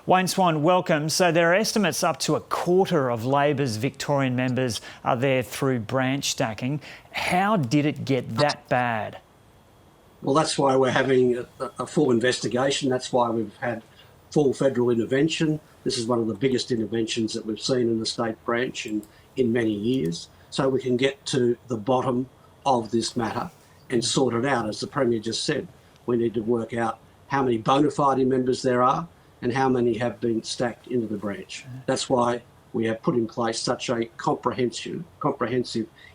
Wayne Swan, welcome. So there are estimates up to a quarter of Labor's Victorian members are there through branch stacking. How did it get that bad? Well, that's why we're having a full investigation. That's why we've had full federal intervention. This is one of the biggest interventions that we've seen in the state branch in many years. So we can get to the bottom of this matter and sort it out. As the Premier just said, we need to work out how many bona fide members there are and how many have been stacked into the branch. That's why we have put in place such a comprehensive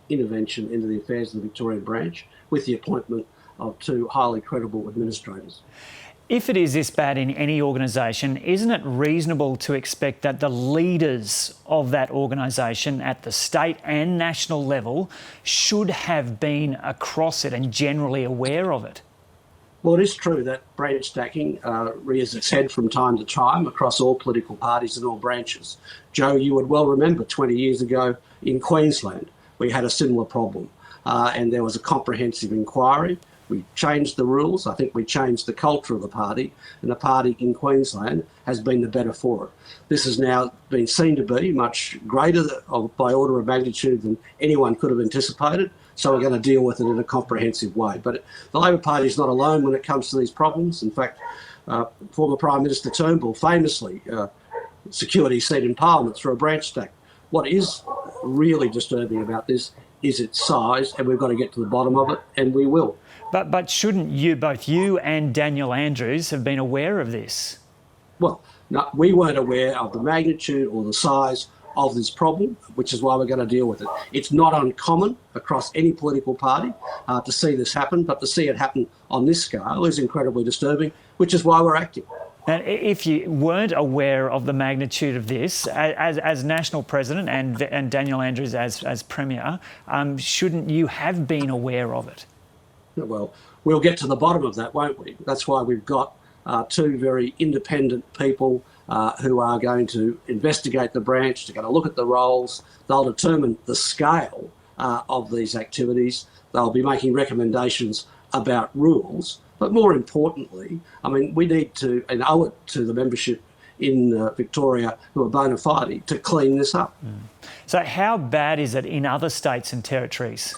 intervention into the affairs of the Victorian branch with the appointment of 2 highly credible administrators. If it is this bad in any organisation, isn't it reasonable to expect that the leaders of that organisation at the state and national level should have been across it and generally aware of it? Well, it is true that branch stacking rears its head from time to time across all political parties and all branches. Joe, you would well remember 20 years ago in Queensland, we had a similar problem and there was a comprehensive inquiry. We changed the rules. I think we changed the culture of the party, and the party in Queensland has been the better for it. This has now been seen to be much greater by order of magnitude than anyone could have anticipated. So we're going to deal with it in a comprehensive way. But the Labor Party is not alone when it comes to these problems. In fact, former Prime Minister Turnbull famously secured his seat in Parliament through a branch stack. What is really disturbing about this is its size, and we've got to get to the bottom of it, and we will. But shouldn't both you and Daniel Andrews have been aware of this? Well, no, we weren't aware of the magnitude or the size of this problem, which is why we're going to deal with it. It's not uncommon across any political party to see this happen, but to see it happen on this scale is incredibly disturbing, which is why we're acting. And if you weren't aware of the magnitude of this, as National President and Daniel Andrews as Premier, shouldn't you have been aware of it? Well, we'll get to the bottom of that, won't we? That's why we've got 2 very independent people who are going to investigate the branch. They're going to look at the roles. They'll determine the scale of these activities. They'll be making recommendations about rules. But more importantly, I mean, we need to, and owe it to the membership in Victoria who are bona fide to clean this up. So how bad is it in other states and territories?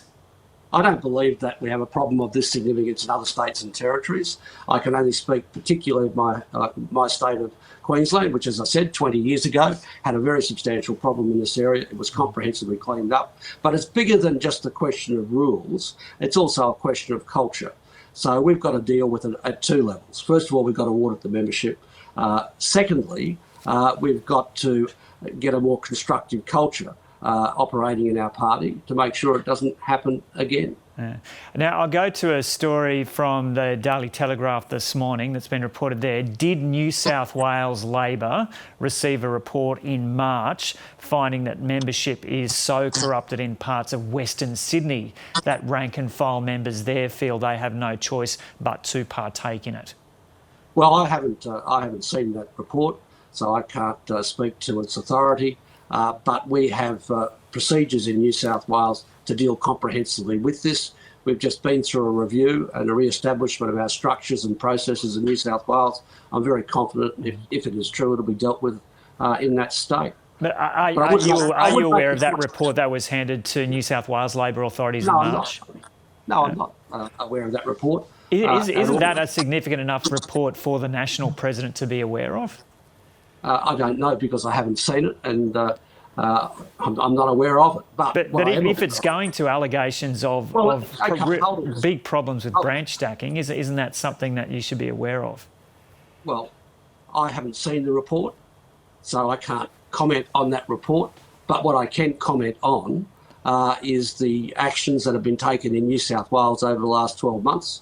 I don't believe that we have a problem of this significance in other states and territories. I can only speak particularly of my state of Queensland, which, as I said, 20 years ago, had a very substantial problem in this area. It was comprehensively cleaned up. But it's bigger than just a question of rules. It's also a question of culture. So we've got to deal with it at 2 levels. First of all, we've got to audit the membership. Secondly, we've got to get a more constructive culture operating in our party to make sure it doesn't happen again. Yeah. Now, I'll go to a story from the Daily Telegraph this morning that's been reported there. Did New South Wales Labor receive a report in March finding that membership is so corrupted in parts of Western Sydney that rank and file members there feel they have no choice but to partake in it? Well, I haven't seen that report, so I can't speak to its authority. But we have procedures in New South Wales to deal comprehensively with this. We've just been through a review and a re-establishment of our structures and processes in New South Wales. I'm very confident if it is true, it'll be dealt with in that state. But are you aware of that report that was handed to New South Wales Labor authorities in March? I'm not aware of that report. Isn't that a significant enough report for the National President to be aware of? I don't know because I haven't seen it and I'm not aware of it. But if it's going to allegations of big problems with branch stacking, isn't that something that you should be aware of? Well, I haven't seen the report, so I can't comment on that report. But what I can comment on is the actions that have been taken in New South Wales over the last 12 months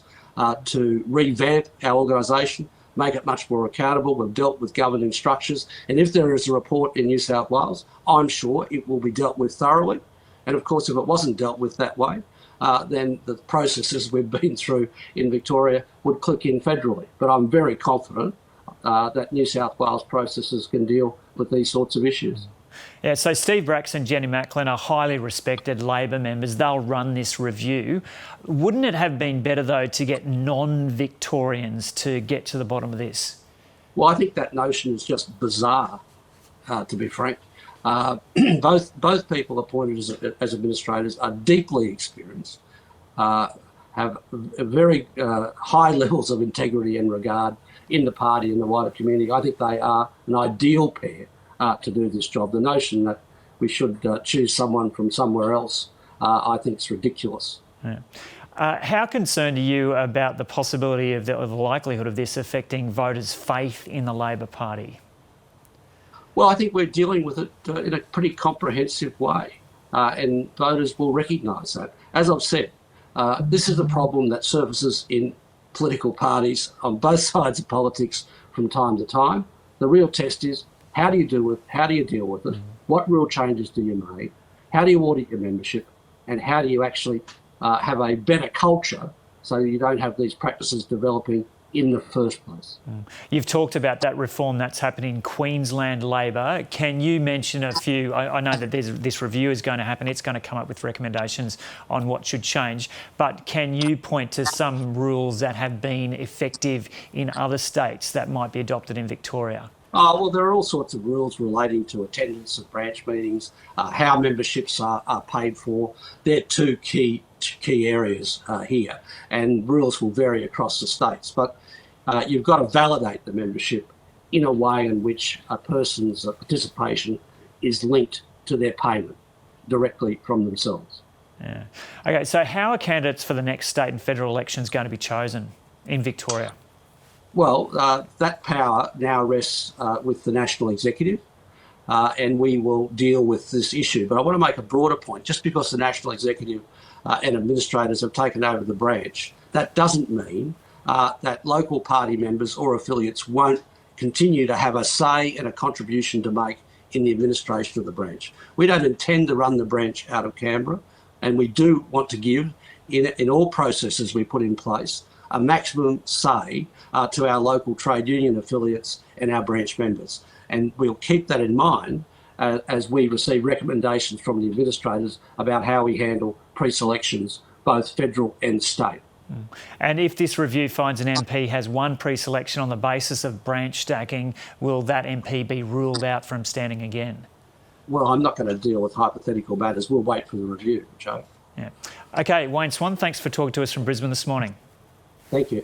to revamp our organisation, make it much more accountable. We've dealt with governing structures. And if there is a report in New South Wales, I'm sure it will be dealt with thoroughly. And of course, if it wasn't dealt with that way, then the processes we've been through in Victoria would click in federally. But I'm very confident that New South Wales processes can deal with these sorts of issues. Yeah, so Steve Bracks and Jenny Macklin are highly respected Labor members. They'll run this review. Wouldn't it have been better, though, to get non-Victorians to get to the bottom of this? Well, I think that notion is just bizarre, to be frank. Both people appointed as administrators are deeply experienced, have very high levels of integrity and regard in the party and the wider community. I think they are an ideal pair to do this job. The notion that we should choose someone from somewhere else, I think is ridiculous. Yeah. How concerned are you about the possibility of the likelihood of this affecting voters' faith in the Labor Party? Well, I think we're dealing with it in a pretty comprehensive way, and voters will recognise that. As I've said, this is a problem that surfaces in political parties on both sides of politics from time to time. The real test is how do you deal with it? What real changes do you make? How do you audit your membership? And how do you actually have a better culture so you don't have these practices developing in the first place? You've talked about that reform that's happening in Queensland Labor. Can you mention a few? I know that this review is going to happen. It's going to come up with recommendations on what should change. But can you point to some rules that have been effective in other states that might be adopted in Victoria? Well, there are all sorts of rules relating to attendance at branch meetings, how memberships are paid for. They're two key areas here, and rules will vary across the states. But you've got to validate the membership in a way in which a person's participation is linked to their payment directly from themselves. Yeah. Okay, so how are candidates for the next state and federal elections going to be chosen in Victoria? Well, that power now rests with the National Executive, and we will deal with this issue. But I want to make a broader point. Just because the National Executive and administrators have taken over the branch, that doesn't mean that local party members or affiliates won't continue to have a say and a contribution to make in the administration of the branch. We don't intend to run the branch out of Canberra, and we do want to give, in all processes we put in place, a maximum say to our local trade union affiliates and our branch members. And we'll keep that in mind as we receive recommendations from the administrators about how we handle pre-selections, both federal and state. And if this review finds an MP has one pre-selection on the basis of branch stacking, will that MP be ruled out from standing again? Well, I'm not going to deal with hypothetical matters. We'll wait for the review, Joe. Yeah. Okay, Wayne Swan, thanks for talking to us from Brisbane this morning. Thank you.